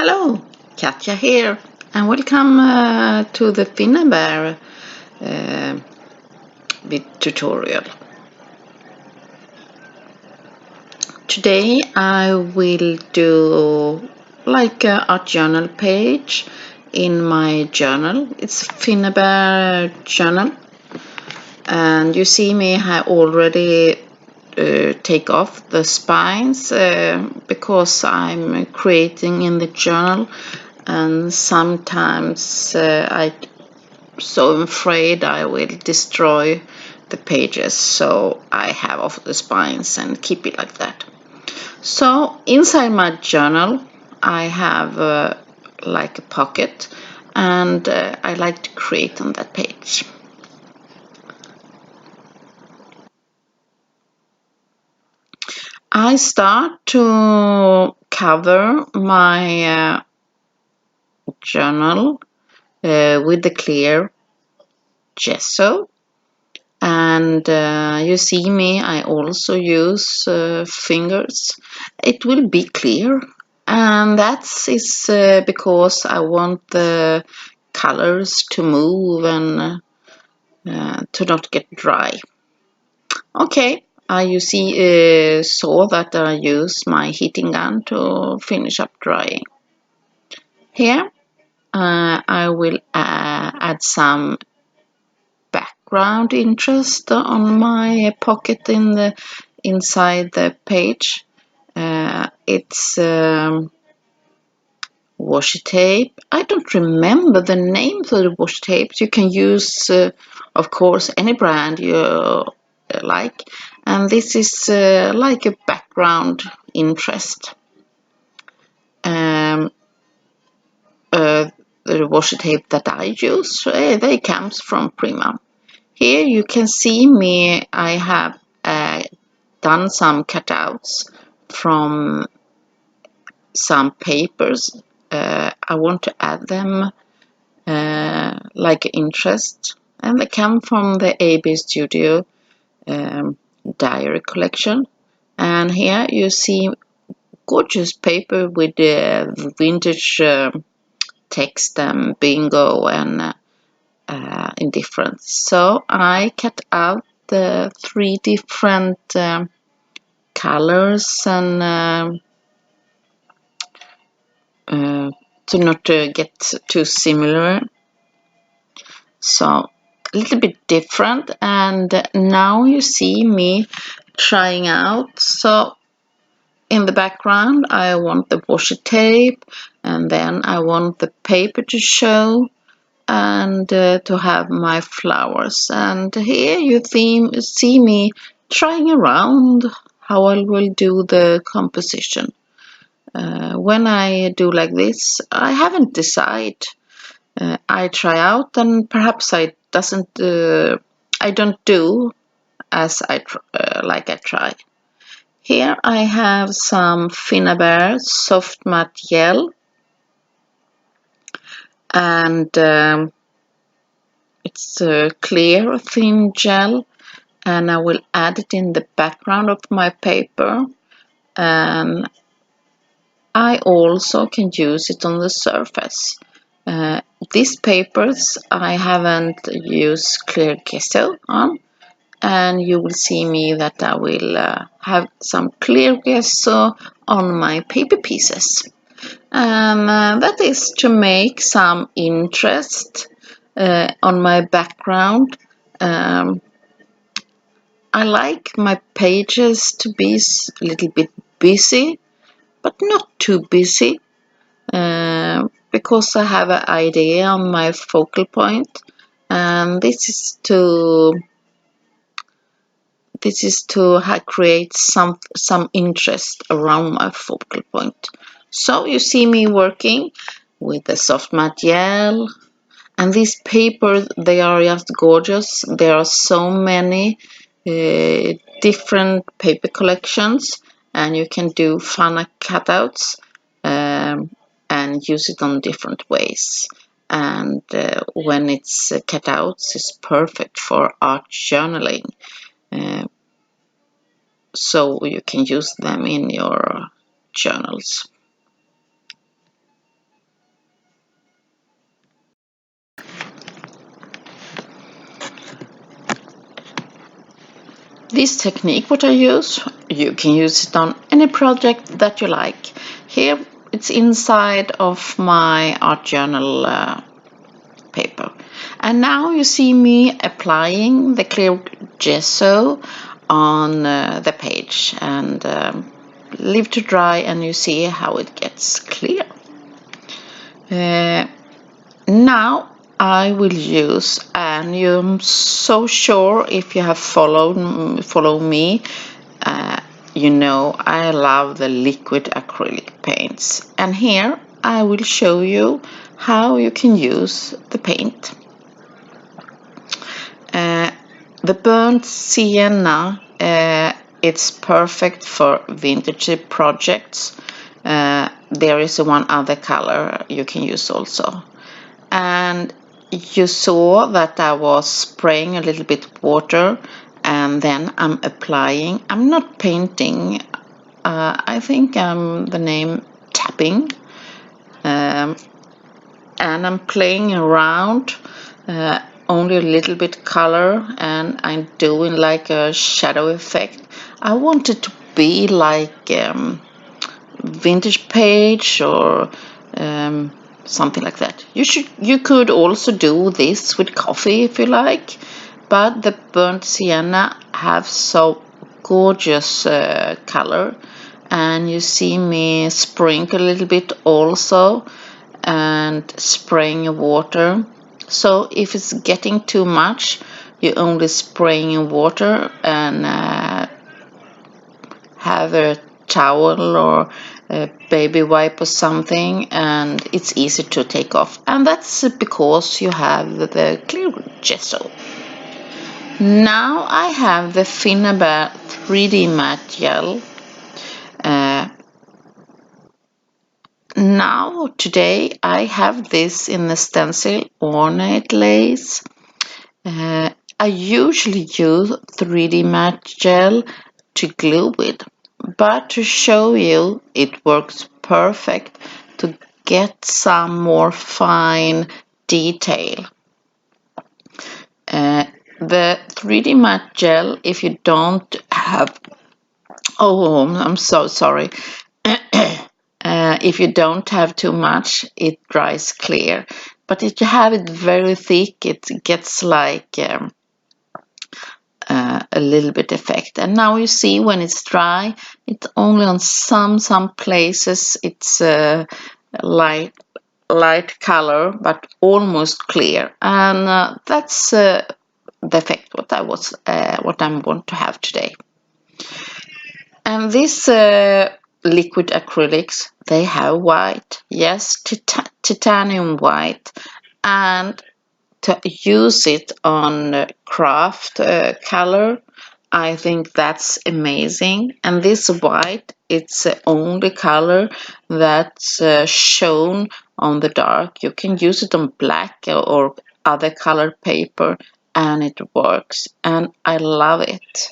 Hello, Katja here, and welcome to the Finnabair tutorial. Today I will do like an art journal page in my journal. It's a Finnabair journal, and you see me I already take off the spines because I'm creating in the journal, and sometimes I'm so afraid I will destroy the pages, so I have off the spines and keep it like that. So inside my journal I have like a pocket, and I like to create on that page. I start to cover my journal with the clear gesso, and you see me I also use fingers. It will be clear, and that's because I want the colors to move and to not get dry. Okay, you saw that I use my heating gun to finish up drying. Here I will add some background interest on my pocket inside the page. It's washi tape. I don't remember the names of the washi tapes. You can use, of course, any brand you like. And this is like a background interest. The washi tape that I use, they comes from Prima. Here you can see me, I have done some cutouts from some papers. I want to add them like interest, and they come from the AB.Studio diary collection. And here you see gorgeous paper with vintage text and bingo and indifference. So I cut out the 3 different colors and to not get too similar. So a little bit different, and now you see me trying out. So in the background I want the washi tape, and then I want the paper to show, and to have my flowers. And here you see me trying around how I will do the composition. When I do like this, I haven't decided. I try out, and perhaps I don't do as I try. Here I have some Finnabair soft matte gel, and it's a clear thin gel, and I will add it in the background of my paper, and I also can use it on the surface. These papers I haven't used clear gesso on, and you will see me that I will have some clear gesso on my paper pieces. And that is to make some interest on my background. I like my pages to be a little bit busy, but not too busy, because I have an idea on my focal point, and this is to create some interest around my focal point. So you see me working with the soft matte gel, and these papers, they are just gorgeous. There are so many different paper collections, and you can do fun cutouts and use it on different ways. And when it's cutouts, it's perfect for art journaling. So you can use them in your journals. This technique what I use, you can use it on any project that you like. Here it's inside of my art journal paper. And now you see me applying the clear gesso on the page and leave to dry, and you see how it gets clear. Now I will use, and I'm so sure if you have follow me, you know I love the liquid acrylic paints, and here I will show you how you can use the paint. The burnt sienna, it's perfect for vintage projects. There is one other color you can use also. And you saw that I was spraying a little bit water, and then I'm applying. I'm not painting. I think the name tapping. And I'm playing around. Only a little bit color, and I'm doing like a shadow effect. I want it to be like vintage page or something like that. You could also do this with coffee if you like, but the burnt sienna have so gorgeous color, and you see me sprinkle a little bit also and spraying water. So if it's getting too much, you only spraying water and have a towel or a baby wipe or something, and it's easy to take off. And that's because you have the clear gesso. Now I have the Finnabair 3D matte gel. Now today I have this in the stencil ornate lace. I usually use 3D matte gel to glue with, but to show you it works perfect to get some more fine detail. The 3D matte gel, if you don't have, oh, I'm so sorry. If you don't have too much, it dries clear. But if you have it very thick, it gets like a little bit effect. And now you see when it's dry, it's only on some places it's light color, but almost clear. And that's the effect what I want to have today. And this liquid acrylics, they have white, yes, titanium white, and to use it on craft color, I think that's amazing. And this white, it's the only color that's shown on the dark. You can use it on black or other color paper, and it works, and I love it.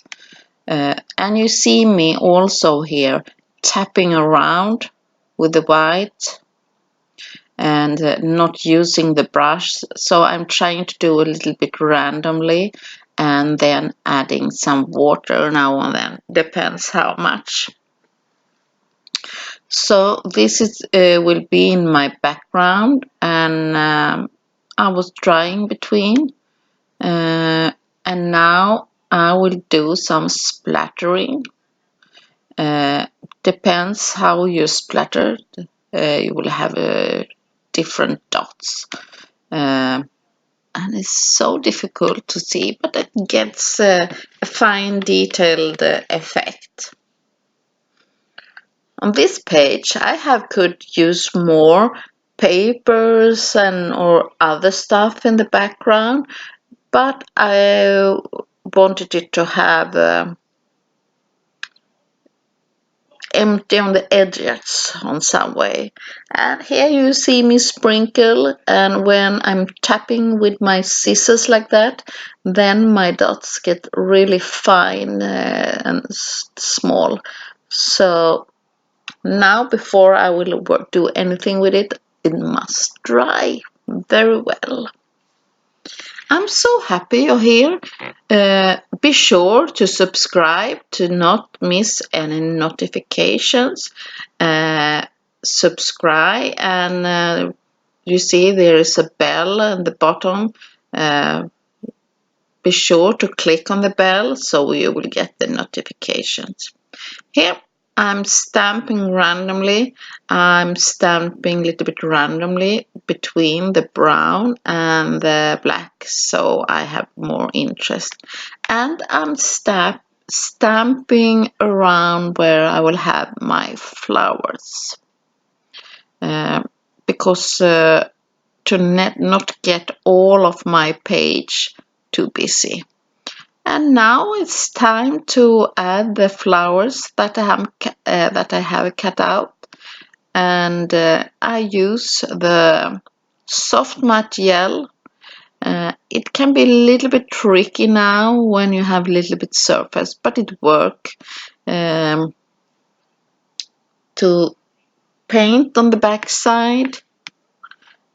And you see me also here tapping around with the white and not using the brush. So I'm trying to do a little bit randomly and then adding some water now and then. Depends how much. So this is will be in my background, and I was drawing between. And now I will do some splattering. Depends how you splatter. You will have different dots. And it's so difficult to see, but it gets a fine detailed effect. On this page I could use more papers and or other stuff in the background, but I wanted it to have empty on the edges on some way. And here you see me sprinkle, and when I'm tapping with my scissors like that, then my dots get really fine and small. So now before I will do anything with it, it must dry very well. I'm so happy you're here. Be sure to subscribe to not miss any notifications. Subscribe, and you see there is a bell at the bottom. Be sure to click on the bell so you will get the notifications. Here I'm stamping randomly. I'm stamping a little bit randomly between the brown and the black, so I have more interest. And I'm stamping around where I will have my flowers. Because to not get all of my page too busy. And now it's time to add the flowers that I have cut out, and I use the soft matte gel. It can be a little bit tricky now when you have a little bit surface, but it works to paint on the back side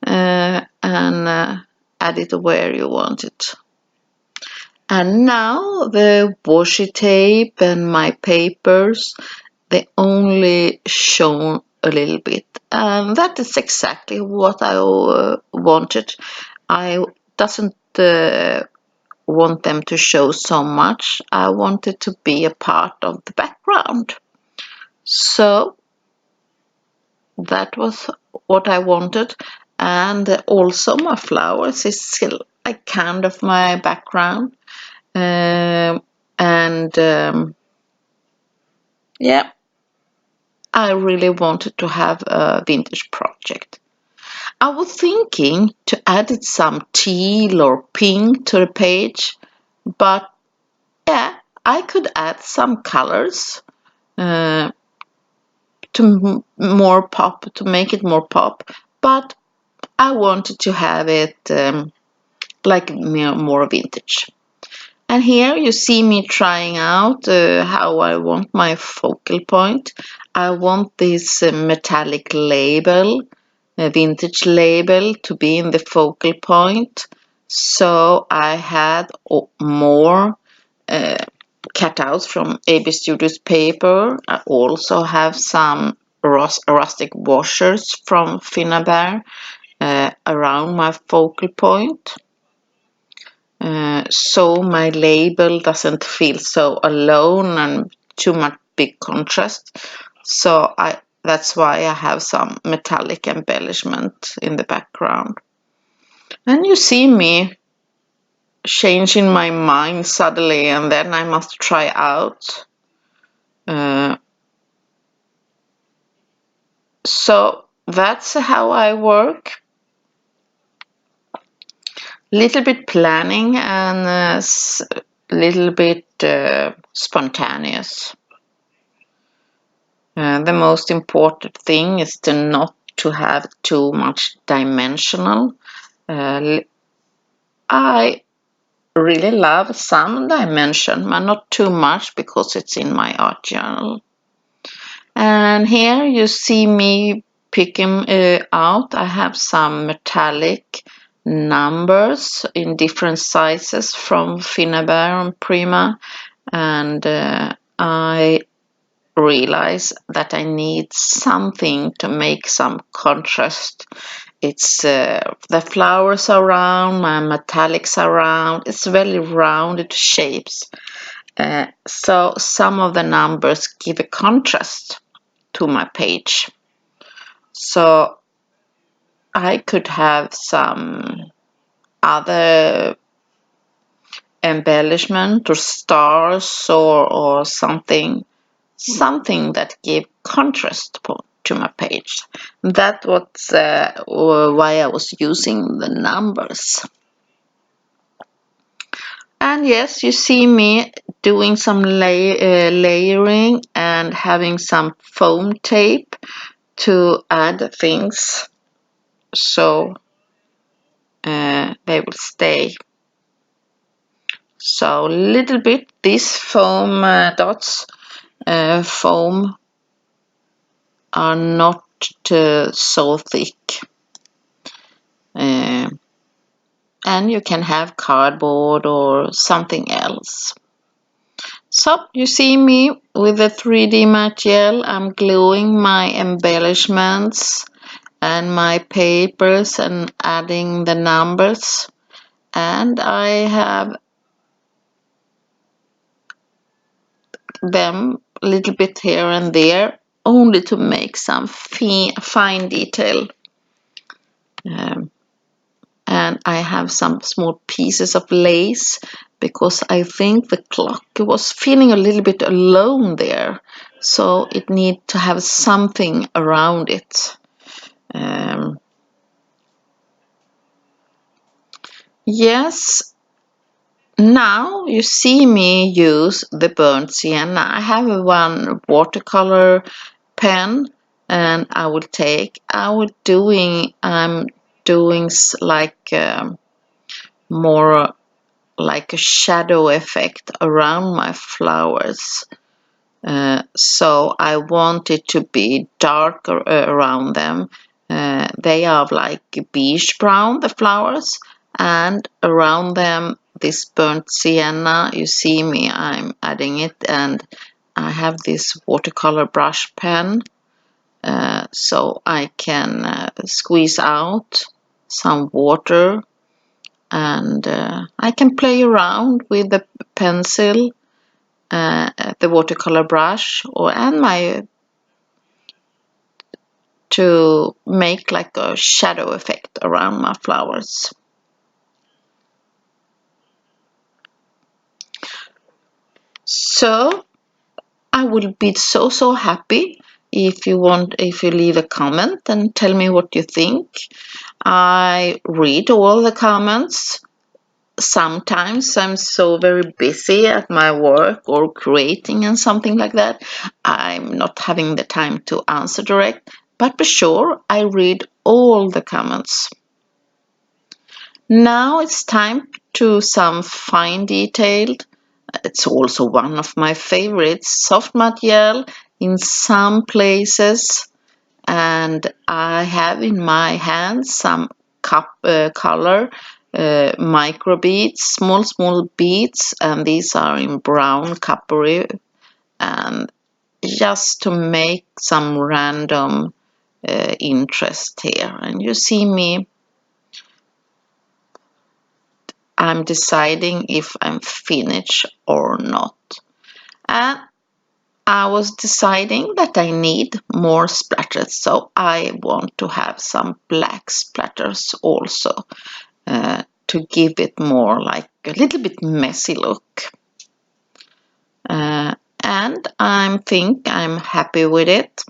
and add it where you want it. And now the washi tape and my papers, they only show a little bit. And that is exactly what I wanted. I doesn't want them to show so much. I wanted to be a part of the background. So that was what I wanted. And also my flowers is still like kind of my background. Yeah, I really wanted to have a vintage project. I was thinking to add some teal or pink to the page, but yeah, I could add some colors to make it more pop, but I wanted to have it like more vintage. And here you see me trying out how I want my focal point. I want this metallic label, a vintage label, to be in the focal point. So I had more cutouts from AB.Studio's paper. I also have some rustic washers from Finnabair around my focal point. So my label doesn't feel so alone and too much big contrast. So that's why I have some metallic embellishment in the background. And you see me changing my mind suddenly, and then I must try out. So that's how I work. Little bit planning and little bit spontaneous. The most important thing is not to have too much dimensional. I really love some dimension, but not too much because it's in my art journal. And here you see me picking out. I have some metallic numbers in different sizes from Finnabair and Prima, and I realize that I need something to make some contrast. It's the flowers around, my metallics around. It's very rounded shapes. So some of the numbers give a contrast to my page. So I could have some other embellishment or stars or something that give contrast to my page. That was why I was using the numbers. And yes, you see me doing some layering and having some foam tape to add things so they will stay. So little bit these foam dots foam are not so thick, and and you can have cardboard or something else. So you see me with the 3D material. I'm gluing my embellishments and my papers and adding the numbers, and I have them a little bit here and there only to make some fine detail. And I have some small pieces of lace because I think the clock was feeling a little bit alone there, so it needs to have something around it. Yes, now you see me use the burnt sienna. I have one watercolor pen, and I'm doing like more like a shadow effect around my flowers. So I want it to be darker around them. They are like beige brown, the flowers, and around them this burnt sienna. You see me, I'm adding it, and I have this watercolor brush pen, so I can squeeze out some water, and I can play around with the pencil, the watercolor brush, to make like a shadow effect around my flowers. So I will be so happy if you leave a comment and tell me what you think. I read all the comments. Sometimes I'm so very busy at my work or creating and something like that, I'm not having the time to answer direct, but be sure I read all the comments. Now it's time to some fine detailed. It's also one of my favorites, soft material in some places, and I have in my hand some color micro beads, small beads, and these are in brown coppery, and just to make some random interest here. And you see me, I'm deciding if I'm finished or not. And I was deciding that I need more splatters, so I want to have some black splatters also to give it more like a little bit messy look. And I think I'm happy with it.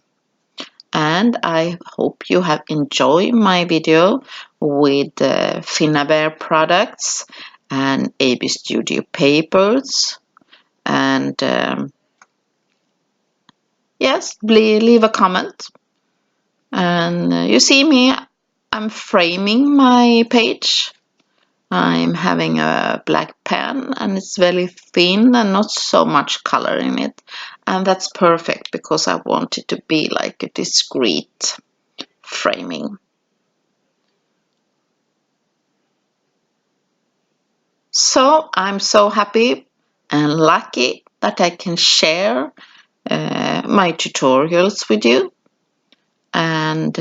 And I hope you have enjoyed my video with Finnabair products and AB.Studio papers. And yes, leave a comment. And you see me, I'm framing my page. I'm having a black pen and it's very thin and not so much color in it. And that's perfect because I want it to be like a discreet framing. So I'm so happy and lucky that I can share my tutorials with you, and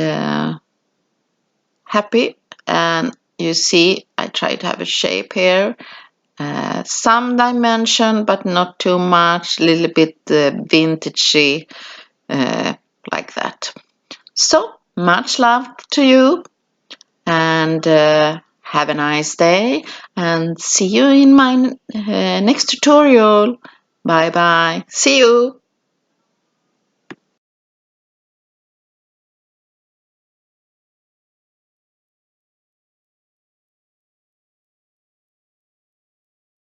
happy. And you see I try to have a shape here, some dimension but not too much, a little bit vintagey, like that. So much love to you, and have a nice day, and see you in my next tutorial. Bye bye. See you.